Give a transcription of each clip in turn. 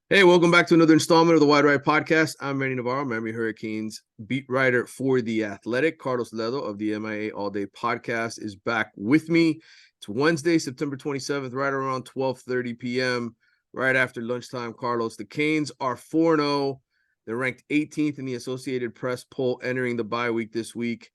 Hey, welcome back to another installment of the Wide Right Podcast. I'm Manny Navarro, Miami Hurricanes beat writer for The Athletic. Carlos Ledo of the MIA All Day Podcast is back with me. It's Wednesday, September 27th, right around 12:30 p.m., right after lunchtime. Carlos, the Canes are 4-0. They're ranked 18th in the Associated Press poll entering the bye week this week.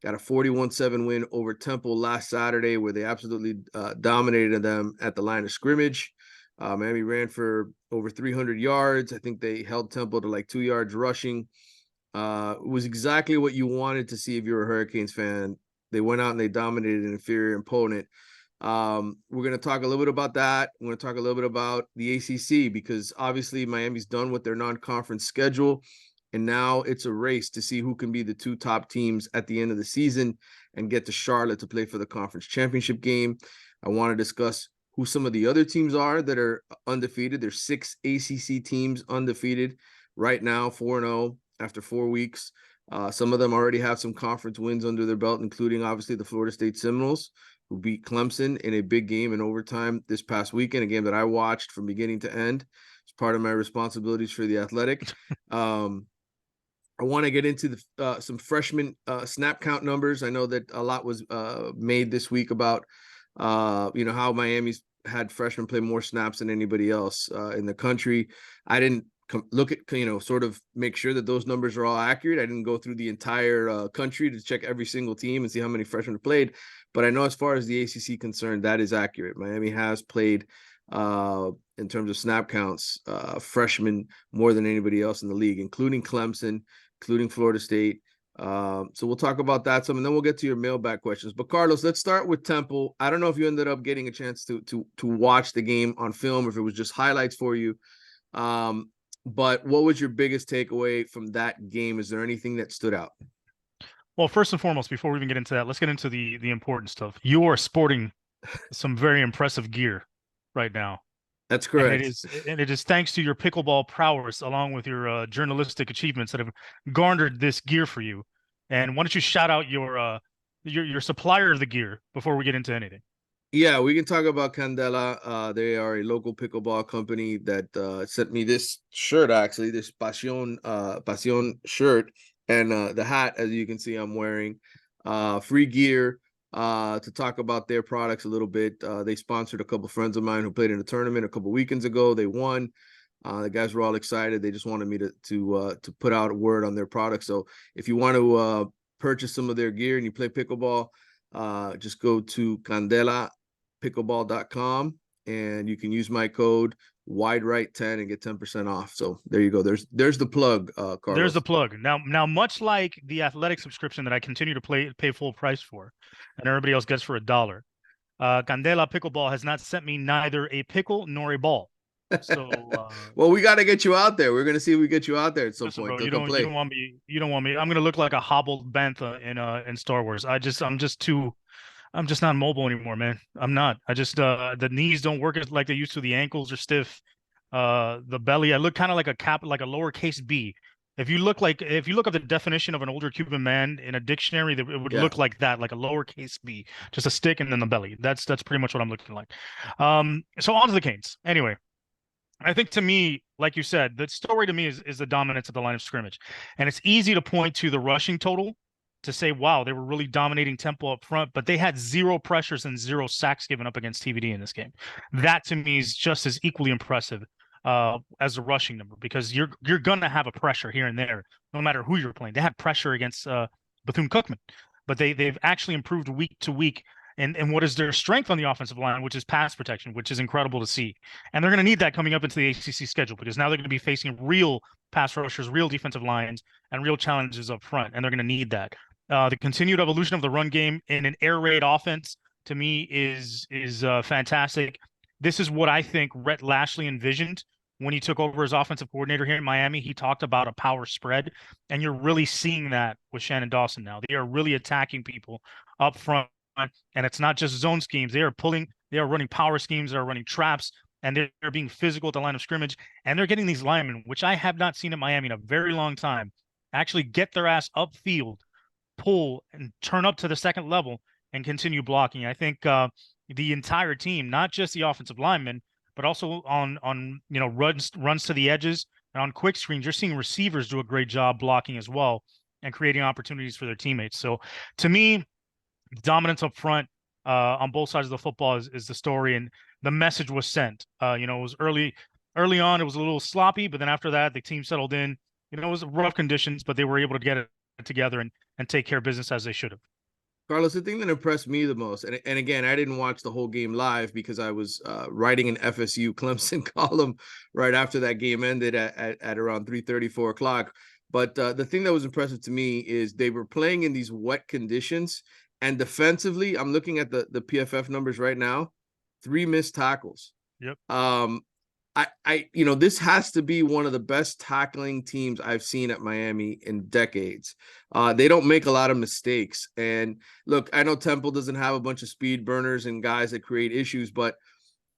Got a 41-7 win over Temple last Saturday, where they absolutely dominated them at the line of scrimmage. Miami ran for over 300 yards. I think they held Temple to like 2 yards rushing. It was exactly what you wanted to see if you're a Hurricanes fan. They went out and they dominated an inferior opponent. We're going to talk a little bit about that. We're going to talk a little bit about the ACC because obviously Miami's done with their non-conference schedule. And now it's a race to see who can be the two top teams at the end of the season and get to Charlotte to play for the conference championship game. I want to discuss who some of the other teams are that are undefeated. There's 6 ACC teams undefeated right now, 4-0 after 4 weeks. Some of them already have some conference wins under their belt, including obviously the Florida State Seminoles, who beat Clemson in a big game in overtime this past weekend, a game that I watched from beginning to end. It's part of my responsibilities for The Athletic. I want to get into some freshman snap count numbers. I know that a lot was made this week about how Miami's had freshmen play more snaps than anybody else in the country. I didn't look at, sort of make sure that those numbers are all accurate. I didn't go through the entire country to check every single team and see how many freshmen played. But I know as far as the ACC concerned, that is accurate. Miami has played in terms of snap counts, freshmen more than anybody else in the league, including Clemson, including Florida State. So we'll talk about that some, and then we'll get to your mailbag questions. But Carlos, let's start with Temple. I don't know if you ended up getting a chance to watch the game on film, if it was just highlights for you. But what was your biggest takeaway from that game? Is there anything that stood out? Well, first and foremost, before we even get into that, let's get into the important stuff. You are sporting some very impressive gear right now, That's and correct. it is thanks to your pickleball prowess, along with your journalistic achievements, that have garnered this gear for you. And why don't you shout out your supplier of the gear before we get into anything? Yeah, we can talk about Candela. They are a local pickleball company that sent me this shirt, actually, this Pasión shirt, and the hat, as you can see, I'm wearing. Free gear to talk about their products a little bit. They sponsored a couple friends of mine who played in a tournament a couple weekends ago. They won. The guys were all excited. They just wanted me to put out a word on their product. So if you want to purchase some of their gear and you play pickleball, just go to candelapickleball.com and you can use my code WIDERIGHT10 and get 10% off. So there you go. There's the plug, There's the Carlos. plug. Now, much like the athletic subscription that I continue to pay full price for, and everybody else gets for $1, Candela Pickleball has not sent me neither a pickle nor a ball. So Well, we got to get you out there. We're gonna see if we get you out there at some listen, point bro, to you come don't you play. don't want me you don't want me. I'm gonna look like a hobbled bantha in Star Wars. I'm just not mobile anymore, man. I'm not. I just the knees don't work like they used to. The ankles are stiff. The belly, I look kind of like like a lowercase b. If you look up the definition of an older Cuban man in a dictionary, that it would Yeah. look like that, like a lowercase b, just a stick and then the belly. That's pretty much what I'm looking like. So on to the Canes. Anyway, I think, to me, like you said, the story to me is the dominance of the line of scrimmage. And it's easy to point to the rushing total to say, wow, they were really dominating Temple up front, but they had 0 pressures and 0 sacks given up against TVD in this game. That to me is just as equally impressive as the rushing number, because you're gonna have a pressure here and there, no matter who you're playing. They had pressure against Bethune-Cookman, but they've actually improved week to week. And what is their strength on the offensive line, which is pass protection, which is incredible to see. And they're going to need that coming up into the ACC schedule, because now they're going to be facing real pass rushers, real defensive lines, and real challenges up front. And they're going to need that. The continued evolution of the run game in an air raid offense, to me, is fantastic. This is what I think Rhett Lashley envisioned when he took over as offensive coordinator here in Miami. He talked about a power spread, and you're really seeing that with Shannon Dawson now. They are really attacking people up front, and it's not just zone schemes. They are running power schemes, they are running traps, and they're being physical at the line of scrimmage. And they're getting these linemen, which I have not seen at Miami in a very long time, actually get their ass upfield, pull, and turn up to the second level and continue blocking. I think the entire team, not just the offensive linemen, but also on runs to the edges and on quick screens. You're seeing receivers do a great job blocking as well and creating opportunities for their teammates. So to me, dominance up front on both sides of the football is the story, and the message was sent. It was early on, it was a little sloppy, but then after that, the team settled in. It was rough conditions, but they were able to get it together and take care of business as they should have. Carlos, the thing that impressed me the most, and again, I didn't watch the whole game live because I was writing an FSU Clemson column right after that game ended at around 3:30, 4 o'clock. But the thing that was impressive to me is they were playing in these wet conditions, and defensively, I'm looking at the PFF numbers right now, 3 missed tackles. Yep. This has to be one of the best tackling teams I've seen at Miami in decades. They don't make a lot of mistakes. And look, I know Temple doesn't have a bunch of speed burners and guys that create issues, but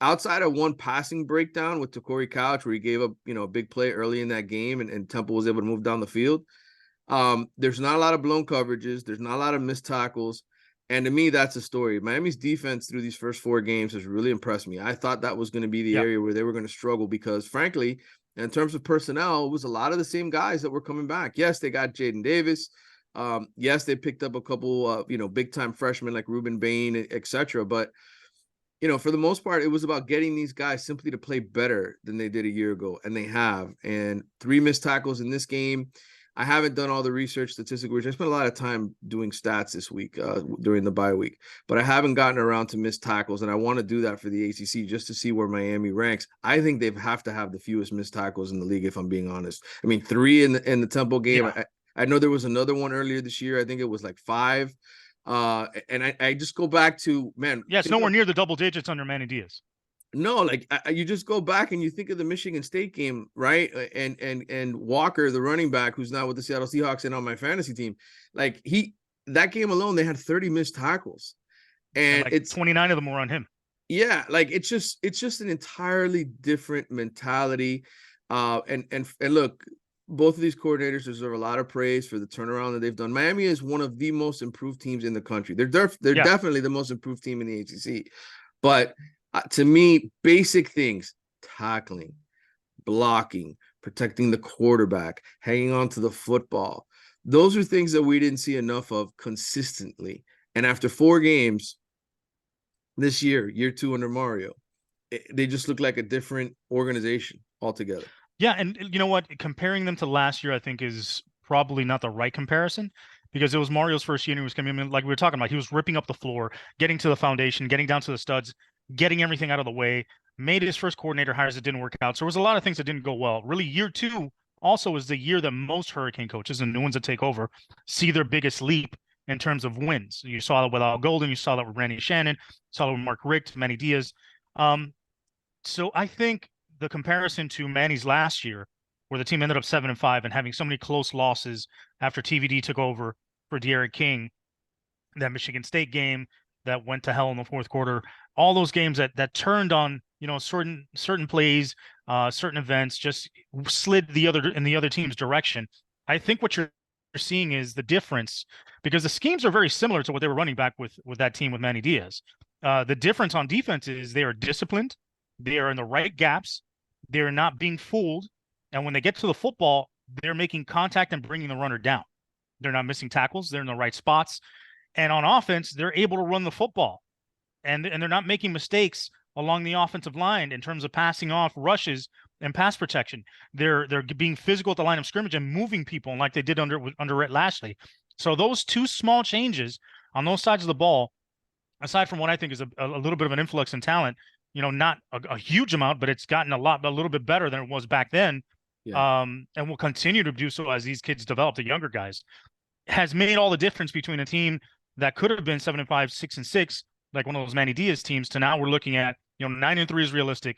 outside of one passing breakdown with Takori Couch, where he gave up, a big play early in that game and Temple was able to move down the field, there's not a lot of blown coverages. There's not a lot of missed tackles. And to me, that's a story. Miami's defense through these first 4 games has really impressed me. I thought that was going to be the area where they were going to struggle because, frankly, in terms of personnel, it was a lot of the same guys that were coming back. Yes, they got Jaden Davis. Yes, they picked up a couple, big-time freshmen like Ruben Bain, et cetera. But, for the most part, it was about getting these guys simply to play better than they did a year ago, and they have. And 3 missed tackles in this game. I haven't done all the research, statistical research. I spent a lot of time doing stats this week during the bye week, but I haven't gotten around to missed tackles, and I want to do that for the ACC just to see where Miami ranks. I think they have to have the fewest missed tackles in the league, if I'm being honest. I mean, 3 in the Temple game. Yeah. I know there was another one earlier this year. I think it was like 5. And I just go back to, man. Yeah, it's nowhere near the double digits under Manny Diaz. No, you just go back and you think of the Michigan State game, right? And Walker, the running back, who's now with the Seattle Seahawks and on my fantasy team, that game alone, they had 30 missed tackles, and it's 29 of them were on him. Yeah, it's just an entirely different mentality. And look, both of these coordinators deserve a lot of praise for the turnaround that they've done. Miami is one of the most improved teams in the country. They're definitely the most improved team in the ACC, but to me, basic things: tackling, blocking, protecting the quarterback, hanging on to the football. Those are things that we didn't see enough of consistently. And after 4 games this year 2 under Mario, they just look like a different organization altogether. Yeah, and you know what? Comparing them to last year, I think, is probably not the right comparison, because it was Mario's first year and he was coming in, like we were talking about, he was ripping up the floor, getting to the foundation, getting down to the studs, getting everything out of the way, made his first coordinator hires that didn't work out. So there was a lot of things that didn't go well. Really, year 2 also is the year that most Hurricane coaches and new ones that take over see their biggest leap in terms of wins. You saw that with Al Golden, you saw that with Randy Shannon, saw that with Mark Richt, Manny Diaz. So I think the comparison to Manny's last year, where the team ended up 7-5 and having so many close losses after TVD took over for De'Aaron King, that Michigan State game that went to hell in the fourth quarter, all those games that turned on, certain plays, certain events, just slid in the other team's direction. I think what you're seeing is the difference, because the schemes are very similar to what they were running back with that team with Manny Diaz. The difference on defense is they are disciplined, they are in the right gaps, they're not being fooled, and when they get to the football, they're making contact and bringing the runner down. They're not missing tackles, they're in the right spots. And on offense, they're able to run the football, and they're not making mistakes along the offensive line in terms of passing off rushes and pass protection. They're being physical at the line of scrimmage and moving people like they did under Rhett Lashley. So those 2 small changes on those sides of the ball, aside from what I think is a little bit of an influx in talent, not a huge amount, but it's gotten a little bit better than it was back then. Yeah. And will continue to do so as these kids develop, the younger guys, has made all the difference between a team that could have been 7-5, 6-6, like one of those Manny Diaz teams, to now we're looking at, 9-3 is realistic.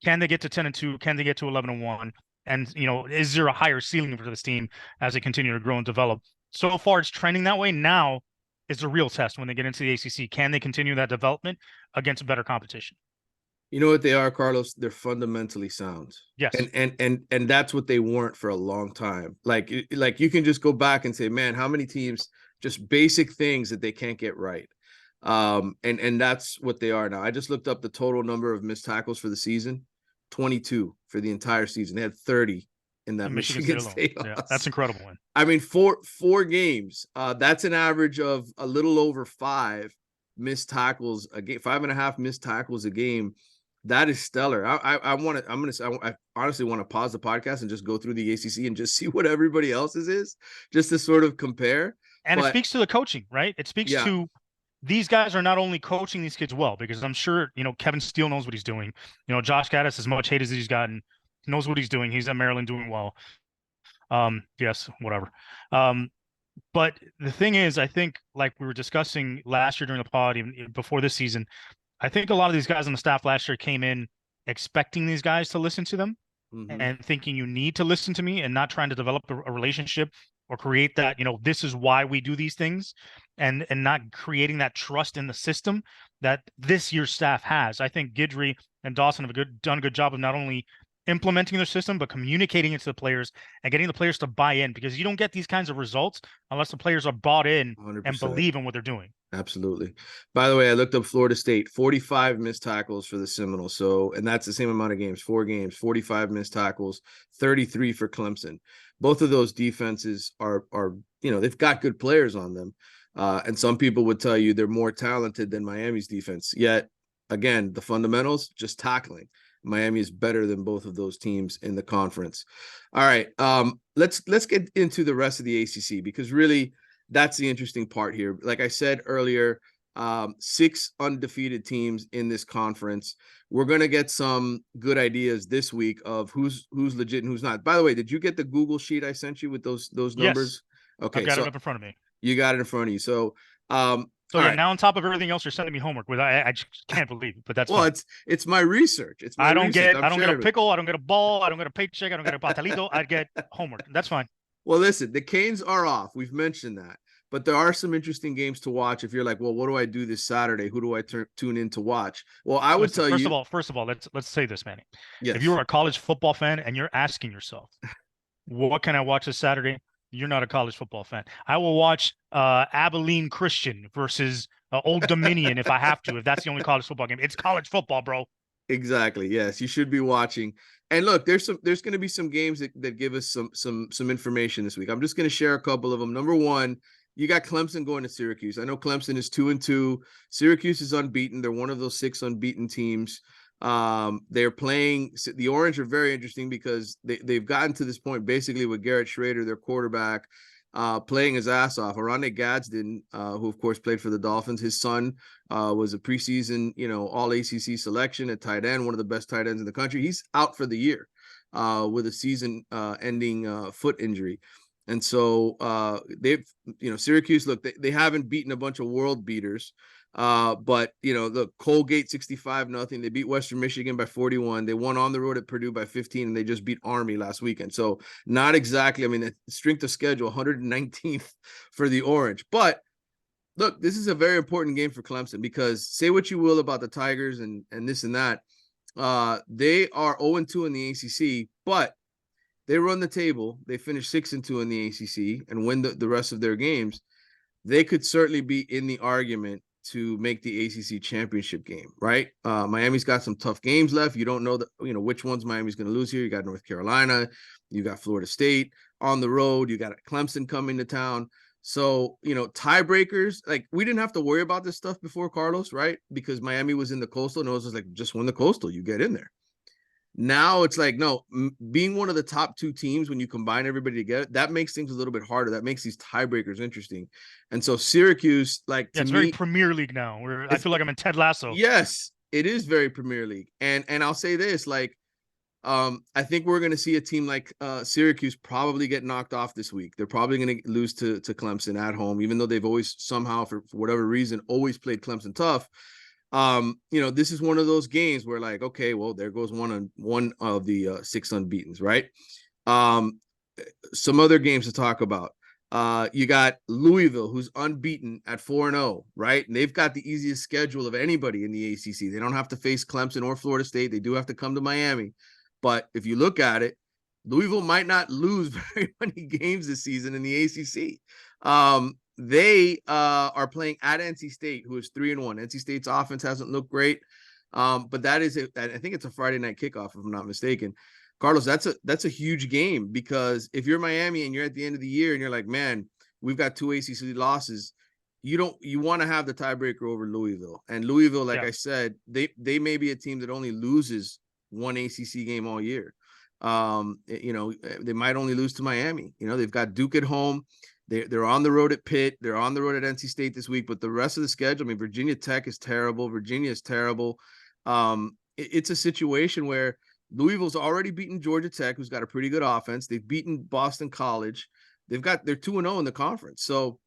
Can they get to 10-2? Can they get to 11-1? And, is there a higher ceiling for this team as they continue to grow and develop? So far, it's trending that way. Now is the real test when they get into the ACC. Can they continue that development against better competition? You know what they are, Carlos? They're fundamentally sound. Yes. And that's what they weren't for a long time. Like you can just go back and say, man, how many teams, just basic things that they can't get right. And that's what they are now. I just looked up the total number of missed tackles for the season, 22 for the entire season. They had 30 in that Michigan State loss. Yeah, loss. that's incredible. Man. I mean, four games. That's an average of a little over 5 missed tackles a game, 5.5 missed tackles a game. That is stellar. I honestly want to pause the podcast and just go through the ACC and just see what everybody else's is, just to sort of compare. And it speaks to the coaching, right? It speaks to these guys are not only coaching these kids well, because I'm sure, Kevin Steele knows what he's doing. Josh Gaddis, as much hate as he's gotten, knows what he's doing. He's at Maryland doing well. Yes, whatever. But the thing is, I think, like we were discussing last year during the pod, even before this season, I think a lot of these guys on the staff last year came in expecting these guys to listen to them and thinking you need to listen to me, and not trying to develop a relationship or create that, this is why we do these things, and not creating that trust in the system that this year's staff has. I think Guidry and Dawson have done a good job of not only implementing their system, but communicating it to the players and getting the players to buy in, because you don't get these kinds of results unless the players are bought in 100%. And believe in what they're doing. Absolutely. By the way, I looked up Florida State, 45 missed tackles for the Seminoles. And that's the same amount of games, 4 games, 45 missed tackles, 33 for Clemson. Both of those defenses are they've got good players on them. And some people would tell you they're more talented than Miami's defense. Yet, again, the fundamentals, just tackling. Miami is better than both of those teams in the conference. All right, let's get into the rest of the ACC, because really that's the interesting part here. Like I said earlier, 6 undefeated teams in this conference. We're gonna get some good ideas this week of who's legit and who's not. By the way, did you get the Google sheet I sent you with those numbers? Yes. Okay, I've got it up in front of me. You got it in front of you. So now on top of everything else, you're sending me homework with. I just can't believe it, but that's well, fine. It's my research. It's my I don't research. I don't get a pickle. I don't get a ball. I don't get a paycheck. I don't get a pastelito. I get homework. That's fine. Well, listen, the Canes are off. We've mentioned that, but there are some interesting games to watch. If you're like, well, what do I do this Saturday? Who do I tune in to watch? Well, I would tell you. First of all, let's say this, Manny. Yes. If you're a college football fan and you're asking yourself, what can I watch this Saturday? You're not a college football fan. I will watch Abilene Christian versus Old Dominion if I have to. If that's the only college football game, it's college football, bro. Exactly. Yes, you should be watching. And look, there's going to be some games that give us some information this week. I'm just going to share a couple of them. Number one, you got Clemson going to Syracuse. I know Clemson is 2-2. Syracuse is unbeaten. They're one of those 6 unbeaten teams. They're playing the Orange are very interesting because they've gotten to this point basically with Garrett Schrader, their quarterback, playing his ass off. Arande Gadsden, who of course played for the Dolphins, his son was a preseason, all ACC selection at tight end, one of the best tight ends in the country. He's out for the year with a season ending foot injury. And so they've, Syracuse, look, they haven't beaten a bunch of world beaters. But the Colgate 65-0. They beat Western Michigan by 41. They won on the road at Purdue by 15, and they just beat Army last weekend. So not exactly, the strength of schedule, 119th for the Orange. But look, this is a very important game for Clemson, because say what you will about the Tigers and this and that. They are 0-2 in the ACC, but they run the table. They finish 6-2 in the ACC and win the rest of their games. They could certainly be in the argument to make the ACC championship game, right? Miami's got some tough games left. You don't know which ones Miami's going to lose here. You got North Carolina, you got Florida State on the road, you got Clemson coming to town. So, tiebreakers, like we didn't have to worry about this stuff before, Carlos, right? Because Miami was in the Coastal, and it was just like, just win the Coastal, you get in there. Now it's like, no, being one of the top 2 teams, when you combine everybody together, that makes things a little bit harder. That makes these tiebreakers interesting. And so Syracuse, it's very Premier League now. I feel like I'm in Ted Lasso. Yes, it is very Premier League. And I'll say this, I think we're going to see a team like Syracuse probably get knocked off this week. They're probably going to lose to Clemson at home, even though they've always somehow, for whatever reason, always played Clemson tough. This is one of those games where okay, well, there goes one of the 6 unbeatens, right? Some other games to talk about. You got Louisville, who's unbeaten at 4-0, right? And they've got the easiest schedule of anybody in the ACC. They don't have to face Clemson or Florida State. They do have to come to Miami. But if you look at it, Louisville might not lose very many games this season in the ACC. they are playing at NC State, who is 3-1. NC State's offense hasn't looked great, but that is I think it's a Friday night kickoff, if I'm not mistaken. Carlos, that's a huge game, because if you're Miami and you're at the end of the year and you're like, man, we've got 2 ACC losses, you want to have the tiebreaker over Louisville. And Louisville, like I said, they may be a team that only loses one ACC game all year. They might only lose to Miami. They've got Duke at home. They're on the road at Pitt. They're on the road at NC State this week. But the rest of the schedule, I mean, Virginia Tech is terrible. Virginia is terrible. It's a situation where Louisville's already beaten Georgia Tech, who's got a pretty good offense. They've beaten Boston College. They're 2-0 in the conference. So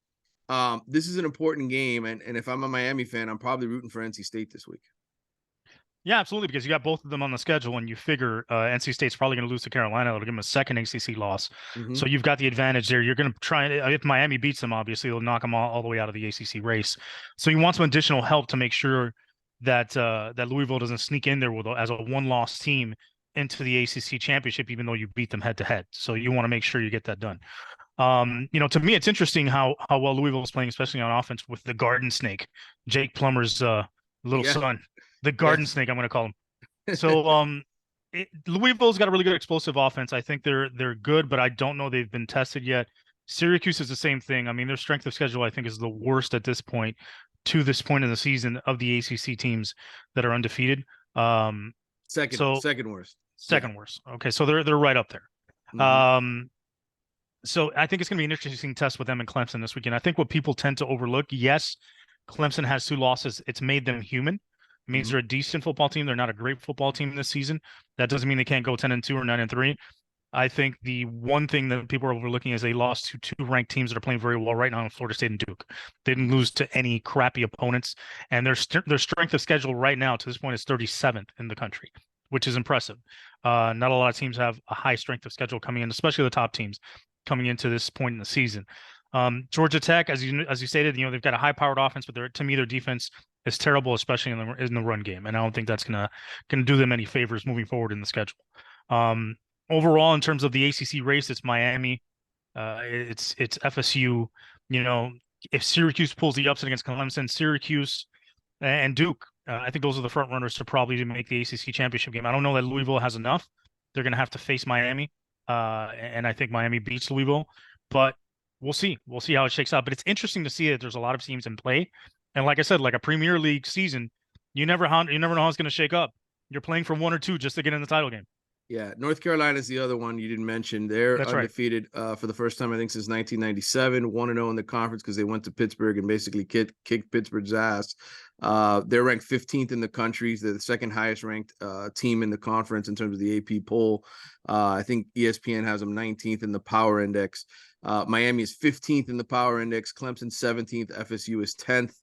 this is an important game. And if I'm a Miami fan, I'm probably rooting for NC State this week. Yeah, absolutely, because you got both of them on the schedule, and you figure NC State's probably going to lose to Carolina. It'll give them a second ACC loss. Mm-hmm. So you've got the advantage there. You're going to try, if Miami beats them, obviously, they'll knock them all the way out of the ACC race. So you want some additional help to make sure that that Louisville doesn't sneak in there as a one-loss team into the ACC championship, even though you beat them head-to-head. So you want to make sure you get that done. To me, it's interesting how well Louisville is playing, especially on offense, with the Garden Snake, Jake Plummer's little son. The Garden Snake, I'm going to call him. So, Louisville's got a really good explosive offense. I think they're good, but I don't know they've been tested yet. Syracuse is the same thing. I mean, their strength of schedule, I think, is the worst at this point, to this point in the season, of the ACC teams that are undefeated. Second worst. Second worst. Okay, so they're right up there. Mm-hmm. So I think it's going to be an interesting test with them and Clemson this weekend. I think what people tend to overlook, yes, Clemson has 2 losses. It's made them human. It means they're a decent football team. They're not a great football team this season. That doesn't mean they can't go 10-2 or 9-3. I think the one thing that people are overlooking is they lost to 2 ranked teams that are playing very well right now in Florida State and Duke. They didn't lose to any crappy opponents, and their strength of schedule right now to this point is 37th in the country, which is impressive. Not a lot of teams have a high strength of schedule coming in, especially the top teams coming into this point in the season. Georgia Tech, as you stated, they've got a high-powered offense, but to me, their defense is terrible, especially in the run game, and I don't think that's gonna do them any favors moving forward in the schedule. Overall, in terms of the ACC race, it's Miami, it's FSU. If Syracuse pulls the upset against Clemson, Syracuse and Duke, I think those are the front runners to probably make the ACC championship game. I don't know that Louisville has enough. They're going to have to face Miami, and I think Miami beats Louisville, but we'll see. We'll see how it shakes out. But it's interesting to see that there's a lot of teams in play. And like I said, like a Premier League season, you never know how it's going to shake up. You're playing for 1 or 2 just to get in the title game. Yeah, North Carolina is the other one you didn't mention. They're undefeated for the first time, I think, since 1997, 1-0 in the conference because they went to Pittsburgh and basically kicked Pittsburgh's ass. They're ranked 15th in the country. They're the second highest ranked team in the conference in terms of the AP poll. I think ESPN has them 19th in the Power Index. Miami is 15th in the Power Index. Clemson 17th. FSU is 10th.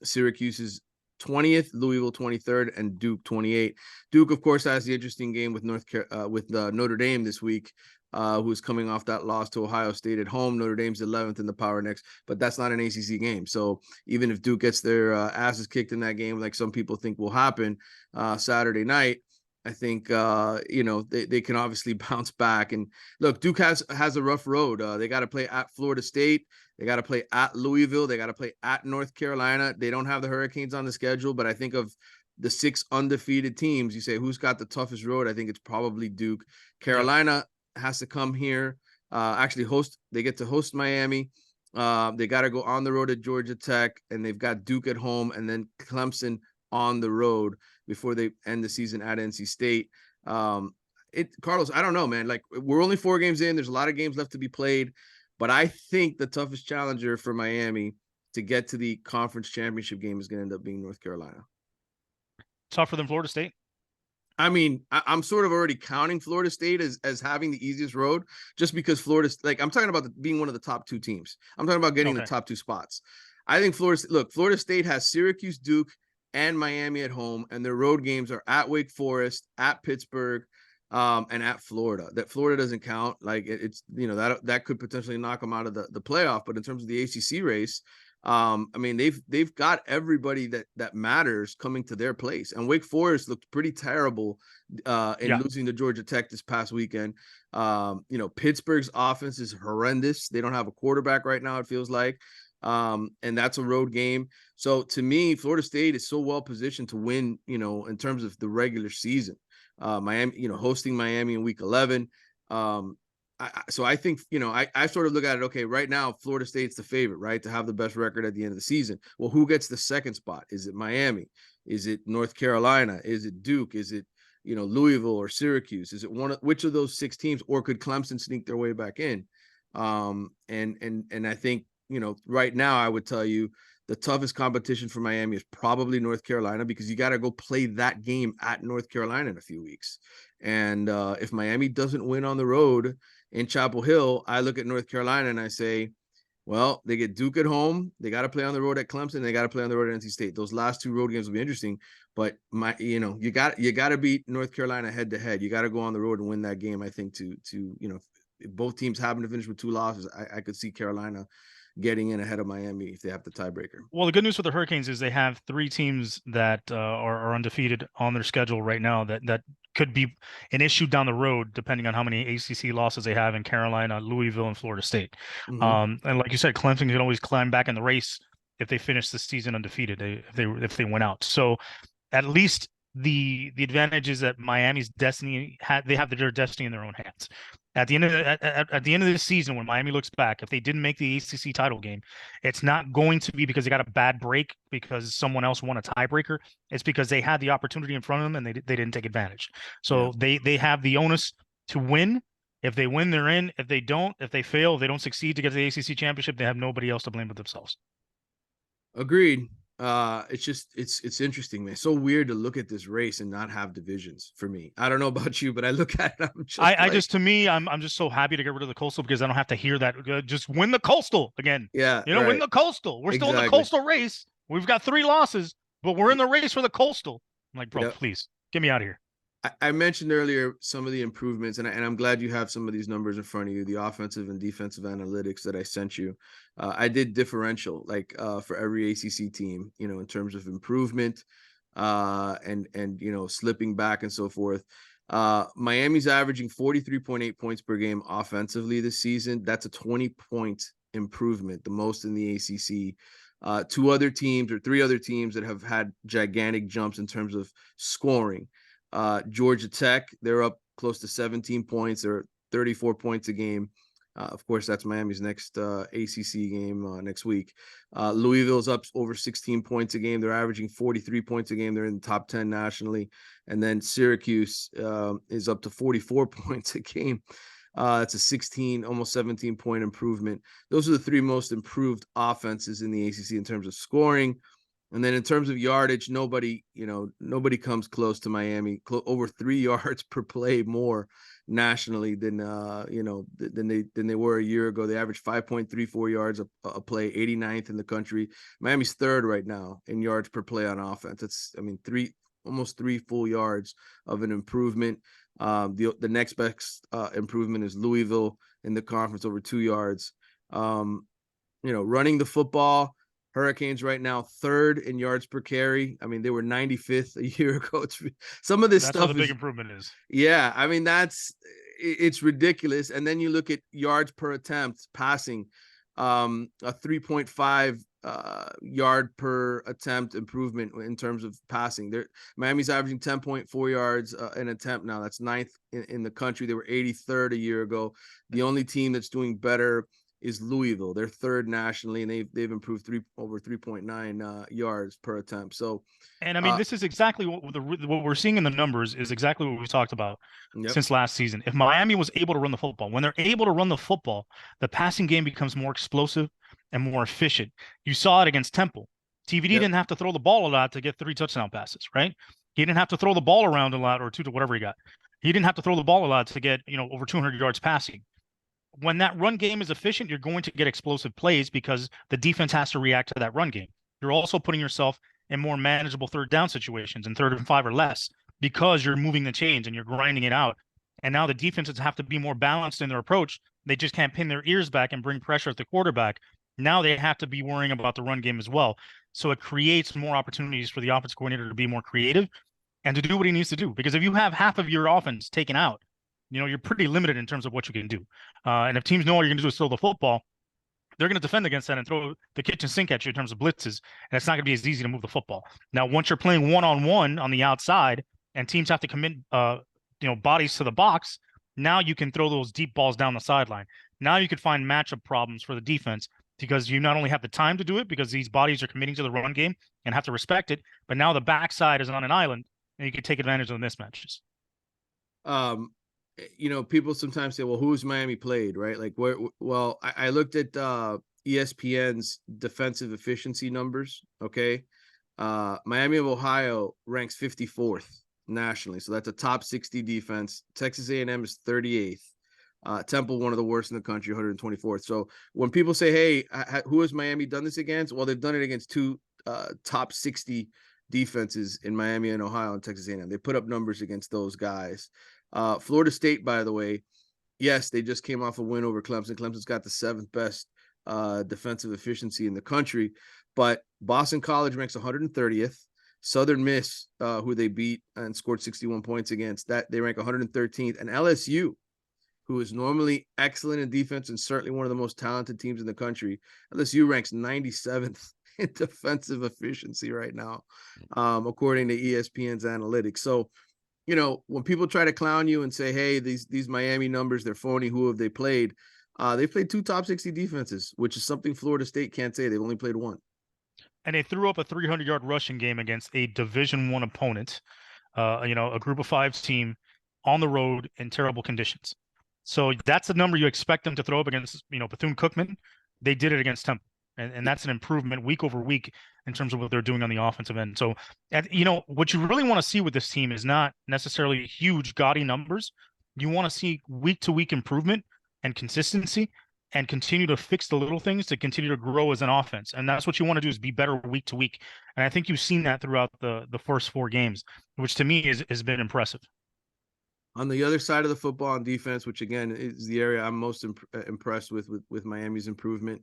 Syracuse is 20th, Louisville 23rd, and Duke 28th. Duke, of course, has the interesting game with Notre Dame this week, who's coming off that loss to Ohio State at home. Notre Dame's 11th in the Power Index, but that's not an ACC game. So even if Duke gets their asses kicked in that game, like some people think will happen Saturday night, I think they can obviously bounce back. And look, Duke has a rough road. They got to play at Florida State. They got to play at Louisville. They got to play at North Carolina. They don't have the Hurricanes on the schedule, but I think of the 6 undefeated teams, you say who's got the toughest road? I think it's probably Duke. Carolina has to come here, they get to host Miami. They got to go on the road at Georgia Tech, and they've got Duke at home, and then Clemson on the road before they end the season at NC State. Carlos, I don't know, man. Like, we're only 4 games in. There's a lot of games left to be played. But I think the toughest challenger for Miami to get to the conference championship game is going to end up being North Carolina. Tougher than Florida State? I mean, I'm sort of already counting Florida State as having the easiest road, just because I'm talking about being one of the top 2 teams. I'm talking about getting the top 2 spots. I think Florida State has Syracuse, Duke, and Miami at home, and their road games are at Wake Forest, at Pittsburgh, and at Florida. That Florida doesn't count. Like, it's that could potentially knock them out of the playoff. But in terms of the ACC race, I mean, they've got everybody that matters coming to their place. And Wake Forest looked pretty terrible in Yeah. losing to Georgia Tech this past weekend. Pittsburgh's offense is horrendous. They don't have a quarterback right now, it feels like. And that's a road game. So to me, Florida State is so well positioned to win, in terms of the regular season. Miami, hosting Miami in week 11. So I think, I sort of look at it, okay, right now, Florida State's the favorite, right, to have the best record at the end of the season. Well, who gets the second spot? Is it Miami? Is it North Carolina? Is it Duke? Is it, Louisville or Syracuse? Is it which of those 6 teams, or could Clemson sneak their way back in? And I think, right now I would tell you the toughest competition for Miami is probably North Carolina, because you got to go play that game at North Carolina in a few weeks. And if Miami doesn't win on the road in Chapel Hill, I look at North Carolina and I say, well, they get Duke at home. They got to play on the road at Clemson. They got to play on the road at NC State. Those last 2 road games will be interesting. But you got to beat North Carolina head to head. You got to go on the road and win that game. I think to if both teams happen to finish with 2 losses, I could see Carolina getting in ahead of Miami if they have the tiebreaker. Well, the good news for the Hurricanes is they have 3 teams that are undefeated on their schedule right now that could be an issue down the road, depending on how many ACC losses they have in Carolina, Louisville, and Florida State. And like you said, Clemson can always climb back in the race if they finish the season undefeated, if they win out. So at least the advantage is that Miami's destiny they have their destiny in their own hands. At the end of at the end of this season, when Miami looks back, if they didn't make the ACC title game, it's not going to be because they got a bad break because someone else won a tiebreaker. It's because they had the opportunity in front of them and they didn't take advantage. So they have the onus to win. If they win, they're in. If they don't, if they fail, if they don't succeed to get to the ACC championship, they have nobody else to blame but themselves. Agreed. It's interesting, man. It's so weird to look at this race and not have divisions for me. I don't know about you, but I look at it, I'm just so happy to get rid of the Coastal because I don't have to hear that. Just win the Coastal again. Yeah, win the Coastal. We're still in the Coastal race. We've got 3 losses, but we're in the race for the Coastal. I'm like, bro, please get me out of here. I mentioned earlier some of the improvements, and I'm glad you have some of these numbers in front of you, the offensive and defensive analytics that I sent you. I did differential, for every ACC team, in terms of improvement, and slipping back and so forth. Miami's averaging 43.8 points per game offensively this season. That's a 20-point improvement, the most in the ACC. 3 other teams that have had gigantic jumps in terms of scoring. Georgia Tech, they're up close to 17 points. They're 34 points a game. Of course, that's Miami's next ACC game next week. Louisville's up over 16 points a game. They're averaging 43 points a game. They're in the top 10 nationally. And then Syracuse is up to 44 points a game. It's a almost 17-point improvement. Those are the 3 most improved offenses in the ACC in terms of scoring. And then in terms of yardage, nobody comes close to Miami. Over 3 yards per play more nationally than they were a year ago. They averaged 5.34 yards a play, 89th in the country. Miami's 3rd right now in yards per play on offense. It's almost 3 full yards of an improvement. The next best improvement is Louisville in the conference, over 2 yards. Running the football. Hurricanes right now 3rd in yards per carry. I mean, they were 95th a year ago. Some of this that's stuff what the big improvement is. Yeah, I mean, it's ridiculous. And then you look at yards per attempt passing, a 3.5 yard per attempt improvement in terms of passing. Miami's averaging 10.4 yards an attempt now. That's 9th in the country. They were 83rd a year ago. The only team that's doing better is Louisville. They're 3rd nationally, and they've improved over 3.9 yards per attempt. So, and I mean, this is exactly what we're seeing in the numbers is exactly what we talked about since last season. If Miami was able to run the football, when they're able to run the football, the passing game becomes more explosive and more efficient. You saw it against Temple. TVD didn't have to throw the ball a lot to get 3 touchdown passes, right? He didn't have to throw the ball around a lot or 2 to whatever he got. He didn't have to throw the ball a lot to get over 200 yards passing. When that run game is efficient, you're going to get explosive plays because the defense has to react to that run game. You're also putting yourself in more manageable 3rd down situations and 3rd and 5 or less because you're moving the chains and you're grinding it out. And now the defenses have to be more balanced in their approach. They just can't pin their ears back and bring pressure at the quarterback Now they have to be worrying about the run game as well. So it creates more opportunities for the offense coordinator to be more creative and to do what he needs to do. Because if you have half of your offense taken out, you're pretty limited in terms of what you can do. And if teams know what you're going to do is throw the football, they're going to defend against that and throw the kitchen sink at you in terms of blitzes. And it's not going to be as easy to move the football. Now, once you're playing one-on-one on the outside and teams have to commit, bodies to the box, now you can throw those deep balls down the sideline. Now you can find matchup problems for the defense because you not only have the time to do it because these bodies are committing to the run game and have to respect it, but now the backside is on an island and you can take advantage of the mismatches. People sometimes say, well, who's Miami played, right? Like well, I looked at ESPN's defensive efficiency numbers. Okay. Miami of Ohio ranks 54th nationally. So that's a top 60 defense. Texas A&M is 38th. Temple, one of the worst in the country, 124th. So when people say, hey, who has Miami done this against? Well, they've done it against two top 60 defenses in Miami and Ohio and Texas A&M. They put up numbers against those guys. Florida State, by the way, yes, they just came off a win over Clemson. Clemson's got the 7th best defensive efficiency in the country, but Boston College ranks 130th. Southern Miss, who they beat and scored 61 points against, that they rank 113th, and LSU, who is normally excellent in defense and certainly one of the most talented teams in the country, LSU ranks 97th in defensive efficiency right now, according to ESPN's analytics. So, when people try to clown you and say, hey, these Miami numbers, they're phony, who have they played? They played 2 top 60 defenses, which is something Florida State can't say. They've only played 1. And they threw up a 300-yard rushing game against a Division I opponent, a Group of 5 team on the road in terrible conditions. So that's the number you expect them to throw up against, Bethune-Cookman. They did it against Temple. And that's an improvement week over week in terms of what they're doing on the offensive end. So, what you really want to see with this team is not necessarily huge, gaudy numbers. You want to see week-to-week improvement and consistency and continue to fix the little things to continue to grow as an offense. And that's what you want to do, is be better week to week. And I think you've seen that throughout the first 4 games, which to me has been impressive. On the other side of the football on defense, which again is the area I'm most impressed with Miami's improvement,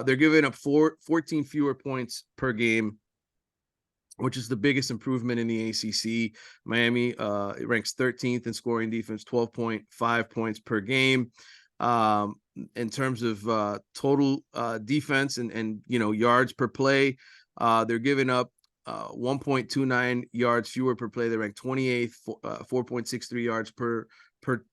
they're giving up 14 fewer points per game, which is the biggest improvement in the ACC. Miami ranks 13th in scoring defense, 12.5 points per game. In terms of total defense and yards per play, they're giving up 1.29 yards fewer per play. They rank 28th, 4.63 yards per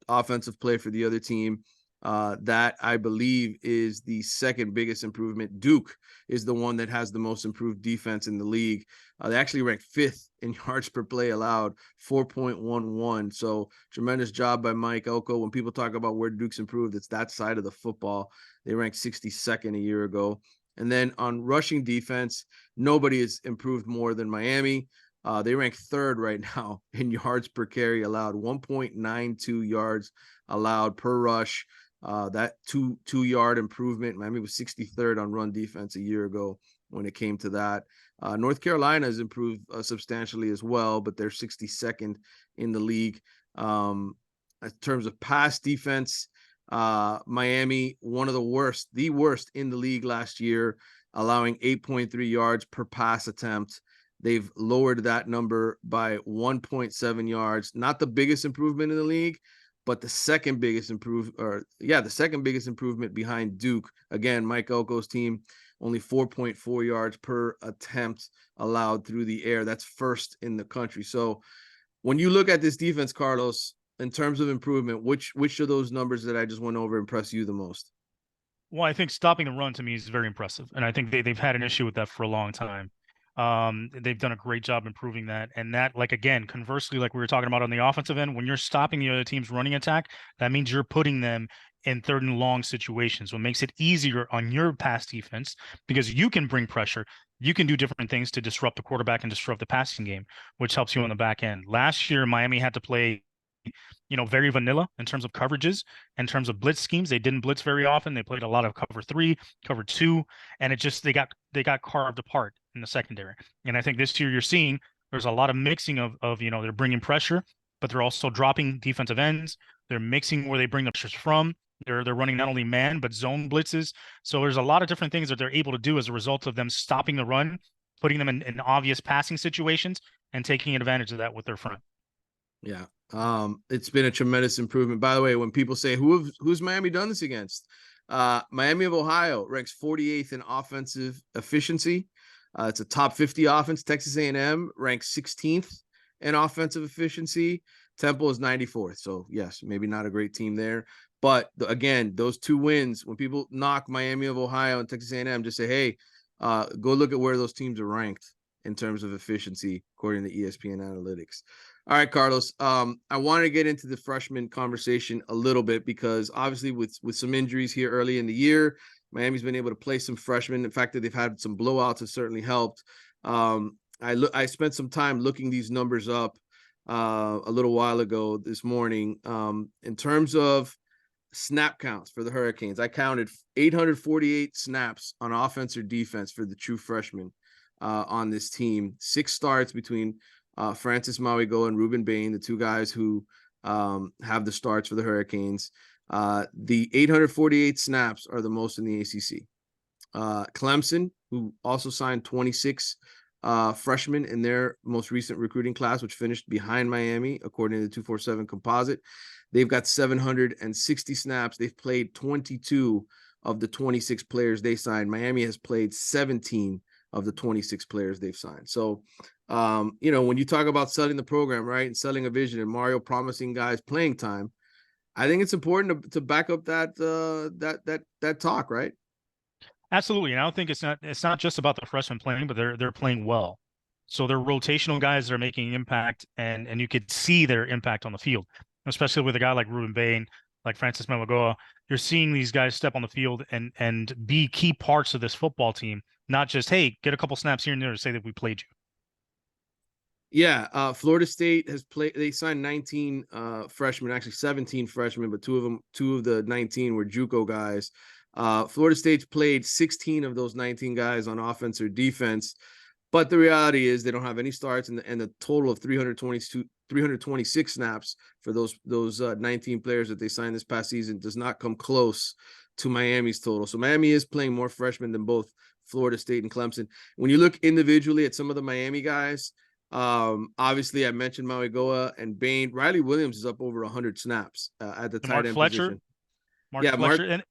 offensive play for the other team. That I believe is the second biggest improvement. Duke is the one that has the most improved defense in the league. They actually rank 5th in yards per play allowed, 4.11. So tremendous job by Mike Elko. When people talk about where Duke's improved, it's that side of the football. They ranked 62nd a year ago. And then on rushing defense, nobody has improved more than Miami. They rank 3rd right now in yards per carry allowed, 1.92 yards allowed per rush. That two-yard improvement. Miami was 63rd on run defense a year ago when it came to that. North Carolina has improved substantially as well, but they're 62nd in the league. In terms of pass defense, Miami, the worst in the league last year, allowing 8.3 yards per pass attempt. They've lowered that number by 1.7 yards. Not the biggest improvement in the league, but the second biggest improvement behind Duke. Again, Mike Elko's team, only 4.4 yards per attempt allowed through the air. That's 1st in the country. So when you look at this defense, Carlos, in terms of improvement, which of those numbers that I just went over impress you the most? Well, I think stopping the run to me is very impressive. And I think they've had an issue with that for a long time. They've done a great job improving that. And that, like, again, conversely, like we were talking about on the offensive end, when you're stopping the other team's running attack, that means you're putting them in 3rd and long situations. So it makes it easier on your pass defense because you can bring pressure. You can do different things to disrupt the quarterback and disrupt the passing game, which helps you on the back end. Last year, Miami had to play very vanilla in terms of coverages, in terms of blitz schemes. They didn't blitz very often. They played a lot of cover 3, cover 2, and they got carved apart in the secondary. And I think this year you're seeing there's a lot of mixing of they're bringing pressure, but they're also dropping defensive ends. They're mixing where they bring the pressures from. They're running not only man but zone blitzes. So there's a lot of different things that they're able to do as a result of them stopping the run, putting them in obvious passing situations, and taking advantage of that with their front. Yeah. It's been a tremendous improvement. By the way, when people say who's Miami done this against? Miami of Ohio ranks 48th in offensive efficiency. It's a top 50 offense. Texas A&M ranks 16th in offensive efficiency. Temple is 94th. So yes, maybe not a great team there. But again, those two wins, when people knock Miami of Ohio and Texas A&M, just say, hey, go look at where those teams are ranked in terms of efficiency, according to ESPN Analytics. All right, Carlos. I wanted to get into the freshman conversation a little bit because obviously with some injuries here early in the year, Miami's been able to play some freshmen. The fact that they've had some blowouts has certainly helped. I spent some time looking these numbers up a little while ago this morning. In terms of snap counts for the Hurricanes, I counted 848 snaps on offense or defense for the true freshmen on this team. 6 starts between Francis Mauigoa and Ruben Bain, the two guys who have the starts for the Hurricanes. The 848 snaps are the most in the ACC. Clemson, who also signed 26 freshmen in their most recent recruiting class, which finished behind Miami, according to the 247 composite. They've got 760 snaps. They've played 22 of the 26 players they signed. Miami has played 17 of the 26 players they've signed. So, when you talk about selling the program, right, and selling a vision, and Mario promising guys playing time, I think it's important to back up that talk, right? Absolutely, and I don't think it's not just about the freshmen playing, but they're playing well. So they're rotational guys that are making impact, and you could see their impact on the field, especially with a guy like Ruben Bain, like Francis Mauigoa. You're seeing these guys step on the field and be key parts of this football team, not just, hey, get a couple snaps here and there to say that we played you. Yeah, Florida State has played. They signed 19 freshmen, actually 17 freshmen, but two of the 19 were JUCO guys. Florida State's played 16 of those 19 guys on offense or defense, but the reality is they don't have any starts, and the total of 326 snaps for those 19 players that they signed this past season does not come close to Miami's total. So Miami is playing more freshmen than both Florida State and Clemson. When you look individually at some of the Miami guys, obviously I mentioned Mauigoa and Bain. Riley Williams is up over 100 snaps at the tight Mark end Fletcher, position. Mark Yeah, Mark, Fletcher, and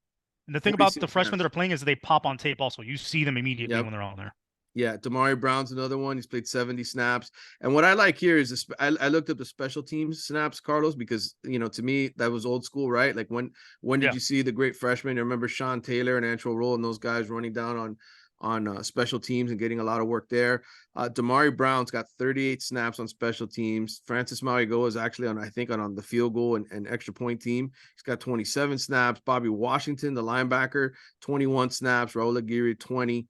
the thing about the 46 freshmen that snaps. are playing is they pop on tape. Also, you see them immediately Yep. when they're on there. Yeah, Damari Brown's another one. He's played 70 snaps. And what I like here is I looked up the special teams snaps, Carlos, because to me that was old school, right? Like when did Yeah. you see the great freshmen? I remember Sean Taylor and Antro Roll and those guys running down on special teams and getting a lot of work there. Damari Brown's got 38 snaps on special teams. Francis Mauigoa is actually on the field goal and extra point team. He's got 27 snaps. Bobby Washington, the linebacker, 21 snaps. Raul Aguirre, 20.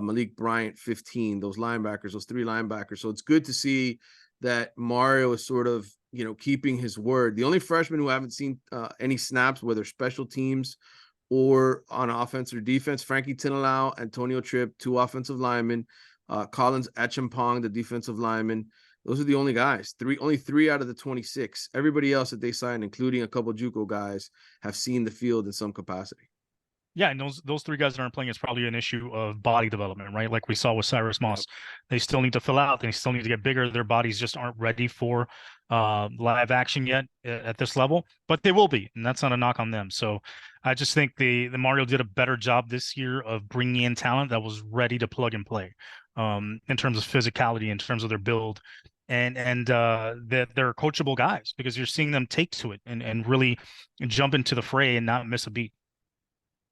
Malik Bryant, 15. Those linebackers, those 3 linebackers. So it's good to see that Mario is sort of keeping his word. The only freshmen who haven't seen any snaps, whether special teams or on offense or defense, Frankie Tinalau, Antonio Tripp, 2 offensive linemen, Collins Achampong, the defensive lineman. Those are the only guys. Only 3 out of the 26. Everybody else that they signed, including a couple of JUCO guys, have seen the field in some capacity. Yeah, and those 3 guys that aren't playing is probably an issue of body development, right? Like we saw with Cyrus Moss. They still need to fill out, they still need to get bigger. Their bodies just aren't ready for live action yet at this level, but they will be, and that's not a knock on them. So I just think the Mario did a better job this year of bringing in talent that was ready to plug and play in terms of physicality, in terms of their build. And that they're coachable guys because you're seeing them take to it and really jump into the fray and not miss a beat.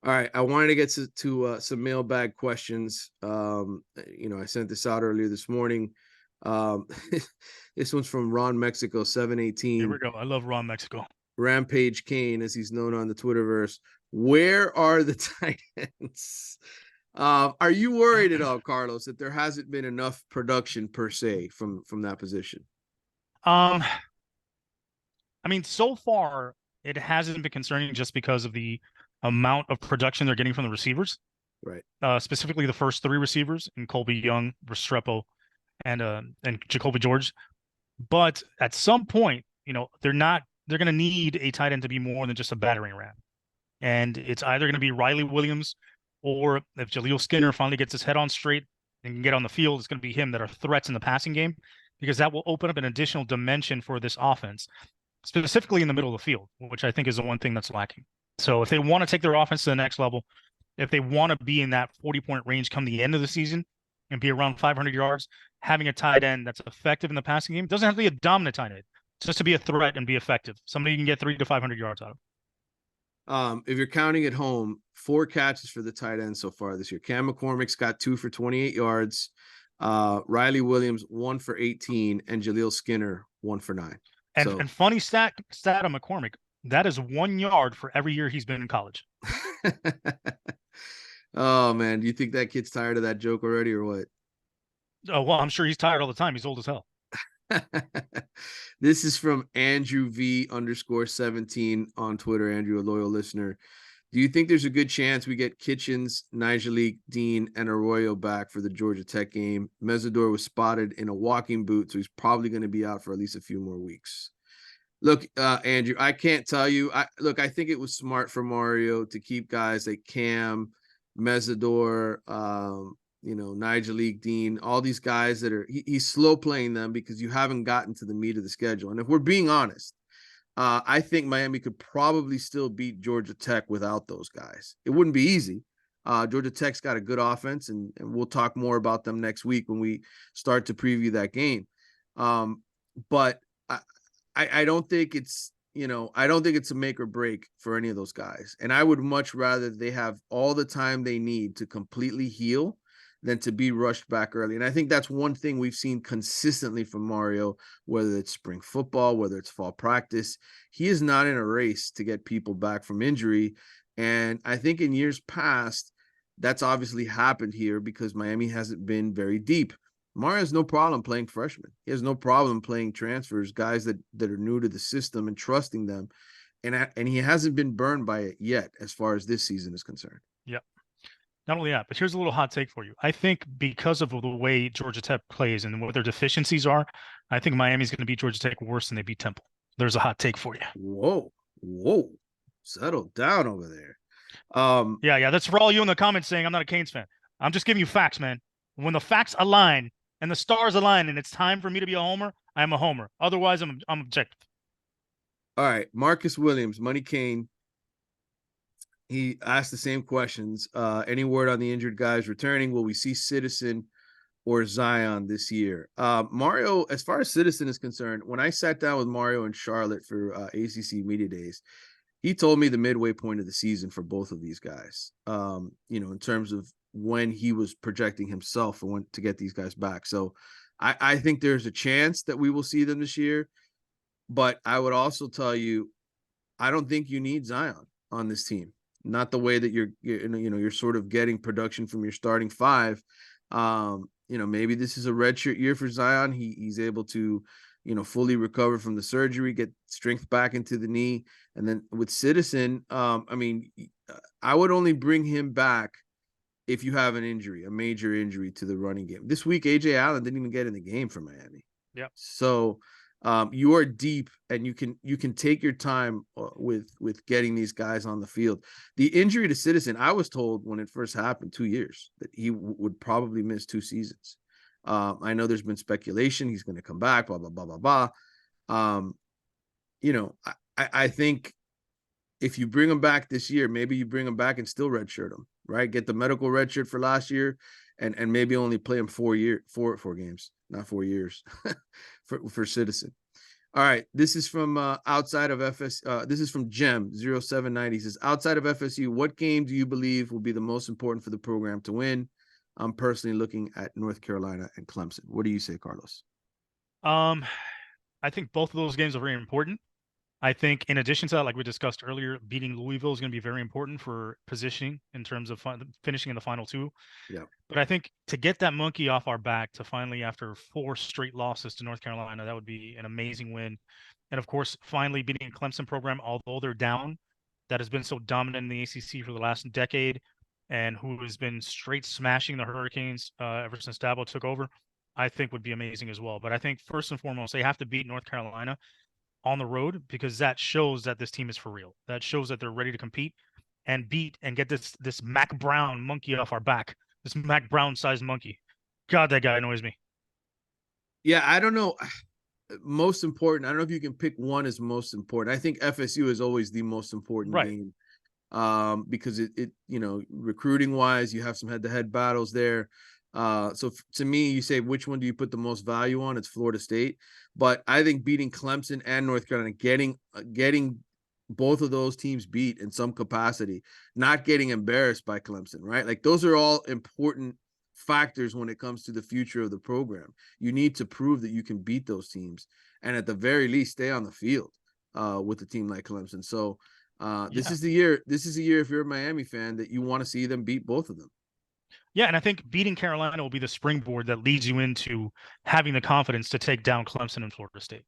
All right, I wanted to get to some mailbag questions. I sent this out earlier this morning. This one's from Ron Mexico 718. Here we go. I love Ron Mexico. Rampage Kane, as he's known on the Twitterverse. Where are the tight ends? Are you worried at all, Carlos, that there hasn't been enough production per se from that position? I mean, so far it hasn't been concerning just because of the amount of production they're getting from the receivers, right? Specifically the first 3 receivers in Colby Young, Restrepo, and Jacoby George. But at some point, they're going to need a tight end to be more than just a battering ram. And it's either going to be Riley Williams, or if Jaleel Skinner finally gets his head on straight and can get on the field, it's going to be him that are threats in the passing game, because that will open up an additional dimension for this offense, specifically in the middle of the field, which I think is the one thing that's lacking. So if they want to take their offense to the next level, if they want to be in that 40-point range come the end of the season and be around 500 yards, having a tight end that's effective in the passing game, doesn't have to be a dominant tight end, just to be a threat and be effective. Somebody you can get 300 to 500 yards out of. If you're counting at home, 4 catches for the tight end so far this year. Cam McCormick's got 2 for 28 yards. Riley Williams 1 for 18, and Jaleel Skinner 1 for 9. And funny stat on McCormick, that is 1 yard for every year he's been in college. Oh man, do you think that kid's tired of that joke already, or what? Oh well, I'm sure he's tired all the time. He's old as hell. This is from Andrew V_17 on Twitter. Andrew, a loyal listener. Do you think there's a good chance we get Kitchens, Nigelique, Dean, and Arroyo back for the Georgia Tech game? Mesidor was spotted in a walking boot, so he's probably going to be out for at least a few more weeks. Look, Andrew, I can't tell you. I think it was smart for Mario to keep guys like Cam, Mesidor, Nigelique, Dean, all these guys that are he's slow playing them because you haven't gotten to the meat of the schedule. And if we're being honest, I think Miami could probably still beat Georgia Tech without those guys. It wouldn't be easy. Georgia Tech's got a good offense, and we'll talk more about them next week when we start to preview that game. But I don't think it's I don't think it's a make or break for any of those guys. And I would much rather they have all the time they need to completely heal than to be rushed back early. And I think that's one thing we've seen consistently from Mario, whether it's spring football, whether it's fall practice. He is not in a race to get people back from injury. And I think in years past, that's obviously happened here because Miami hasn't been very deep. Mario has no problem playing freshmen. He has no problem playing transfers, guys that are new to the system and trusting them. And he hasn't been burned by it yet as far as this season is concerned. Yep. Not only that, but here's a little hot take for you. I think because of the way Georgia Tech plays and what their deficiencies are, I think Miami's going to beat Georgia Tech worse than they beat Temple. There's a hot take for you. Whoa. Settle down over there. Yeah. That's for all you in the comments saying I'm not a Canes fan. I'm just giving you facts, man. When the facts align and the stars align and it's time for me to be a homer, I'm a homer. Otherwise, I'm objective. All right. Marcus Williams, Money Kane. He asked the same questions. Any word on the injured guys returning? Will we see Citizen or Zion this year? Mario, as far as Citizen is concerned, when I sat down with Mario in Charlotte for ACC Media Days, he told me the midway point of the season for both of these guys, in terms of when he was projecting himself for when to get these guys back. So I think there's a chance that we will see them this year. But I would also tell you, I don't think you need Zion on this team. Not the way that you're sort of getting production from your starting 5. Maybe this is a redshirt year for Zion. He's able to, fully recover from the surgery, get strength back into the knee. And then with Citizen, I would only bring him back if you have an injury, a major injury to the running game. This week, AJ Allen didn't even get in the game for Miami. Yeah. So you are deep, and you can take your time with getting these guys on the field. The injury to Citizen, I was told when it first happened 2 years that he would probably miss 2 seasons. I know there's been speculation he's going to come back, blah, blah, blah, blah, blah. I think if you bring him back this year, maybe you bring him back and still redshirt him, right? Get the medical redshirt for last year and maybe only play him 4 games, not 4 years for Citizen. All right. This is from outside of FS. This is from Gem 0790. He says, outside of FSU, what game do you believe will be the most important for the program to win? I'm personally looking at North Carolina and Clemson. What do you say, Carlos? I think both of those games are very important. I think in addition to that, like we discussed earlier, beating Louisville is going to be very important for positioning in terms of finishing in the final 2. Yeah. But I think to get that monkey off our back to finally, after 4 straight losses to North Carolina, that would be an amazing win. And of course, finally beating a Clemson program, although they're down, that has been so dominant in the ACC for the last decade and who has been straight smashing the Hurricanes ever since Dabo took over, I think would be amazing as well. But I think first and foremost, they have to beat North Carolina on the road, because that shows that this team is for real. That shows that they're ready to compete. and beat and get this Mac Brown monkey off our back. This Mac Brown sized monkey. God, that guy annoys me. Yeah, I don't know. Most important. I don't know if you can pick one as most important. I think FSU is always the most important Right. game, because it recruiting wise, you have some head to head battles there. So to me, you say which one do you put the most value on? It's Florida State, but I think beating Clemson and North Carolina, getting both of those teams beat in some capacity, not getting embarrassed by Clemson, right? Like those are all important factors when it comes to the future of the program. You need to prove that you can beat those teams, and at the very least, stay on the field with a team like Clemson. So this Yeah. is the year. This is the year if you're a Miami fan that you want to see them beat both of them. Yeah, and I think beating Carolina will be the springboard that leads you into having the confidence to take down Clemson and Florida State.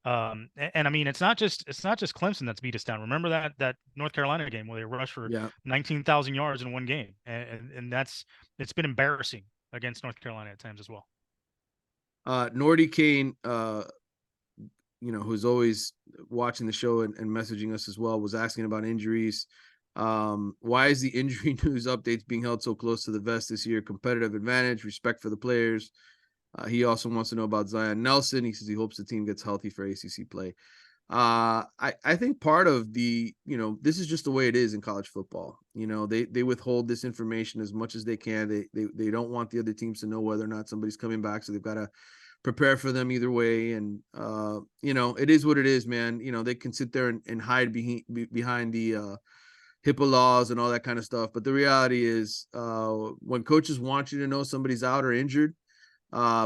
And I mean, it's not just Clemson that's beat us down. Remember that North Carolina game where they rushed for Yeah. 19,000 yards in one game, and it's been embarrassing against North Carolina at times as well. Nordy Kane, who's always watching the show and messaging us as well, was asking about injuries. Why is the injury news updates being held so close to the vest this year? Competitive advantage, respect for the players. He also wants to know about Zion Nelson. He says he hopes the team gets healthy for ACC play. I think part of this is just the way it is in college football. They withhold this information as much as they can. They don't want the other teams to know whether or not somebody's coming back, so they've got to prepare for them either way. And it is what it is, man. They can sit there and hide behind the HIPAA laws and all that kind of stuff. But the reality is, when coaches want you to know somebody's out or injured,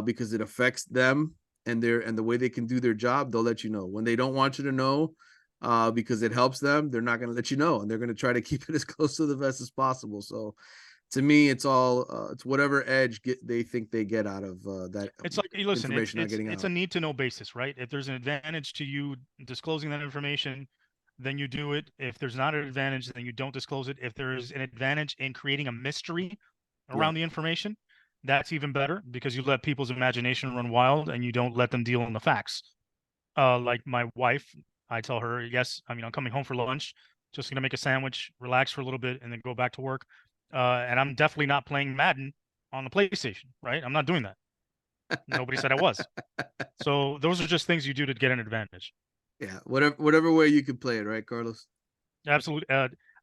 because it affects them and the way they can do their job, they'll let you know. When they don't want you to know, because it helps them, they're not going to let you know, and they're going to try to keep it as close to the vest as possible. So to me, it's all it's whatever edge they think they get out of that. It's like, listen, information not getting it's out. a need to know basis, right? If there's an advantage to you disclosing that information, then you do it. If there's not an advantage, then you don't disclose it. If there's an advantage in creating a mystery Yeah. around the information, that's even better because you let people's imagination run wild and you don't let them deal in the facts. Like my wife, I tell her, yes, I mean, I'm coming home for lunch, just gonna make a sandwich, relax for a little bit, and then go back to work. And I'm definitely not playing Madden on the PlayStation, right? I'm not doing that. Nobody said I was. So those are just things you do to get an advantage. Yeah, whatever way you can play it, right, Carlos? Absolutely.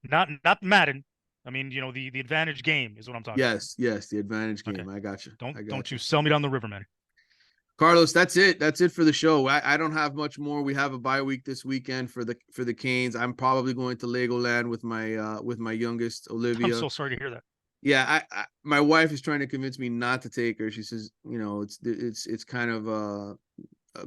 Not Madden. I mean, the advantage game is what I'm talking about. Yes, the advantage Okay. game. I got you. Don't you sell me down the river, man. Carlos, that's it. That's it for the show. I don't have much more. We have a bye week this weekend for the Canes. I'm probably going to Legoland with my youngest I'm Olivia. so sorry to hear that. Yeah, my wife is trying to convince me not to take her. She says, it's kind of a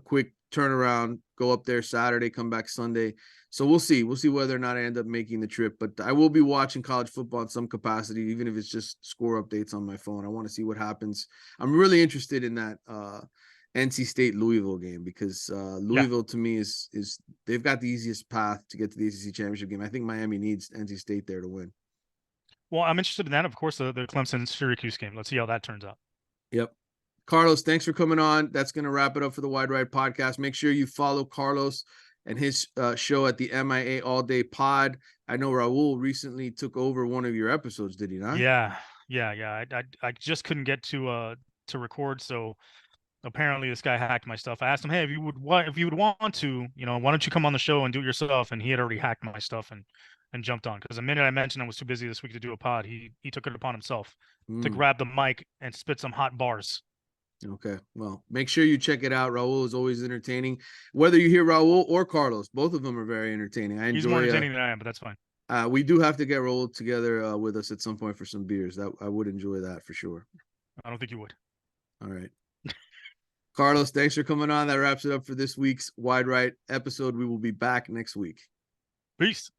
quick turnaround. Go up there Saturday, come back Sunday. So we'll see. We'll see whether or not I end up making the trip. But I will be watching college football in some capacity, even if it's just score updates on my phone. I want to see what happens. I'm really interested in that NC State Louisville game because Yeah. Louisville to me is they've got the easiest path to get to the ACC championship game. I think Miami needs NC State there to win. Well, I'm interested in that. Of course, the Clemson Syracuse game. Let's see how that turns out. Yep. Carlos, thanks for coming on. That's going to wrap it up for the Wide Right podcast. Make sure you follow Carlos and his show at the MIA All Day Pod. I know Raul recently took over one of your episodes, did he not? Yeah. I just couldn't get to record, so apparently this guy hacked my stuff. I asked him, hey, if you would want to, why don't you come on the show and do it yourself? And he had already hacked my stuff and jumped on because the minute I mentioned I was too busy this week to do a pod, he took it upon himself to grab the mic and spit some hot bars. Okay. Well, make sure you check it out. Raul is always entertaining. Whether you hear Raul or Carlos, both of them are very entertaining. I enjoy. He's more entertaining than I am, but that's fine. We do have to get Raul together with us at some point for some beers. That I would enjoy that for sure. I don't think you would. All right. Carlos, thanks for coming on. That wraps it up for this week's Wide Right episode. We will be back next week. Peace.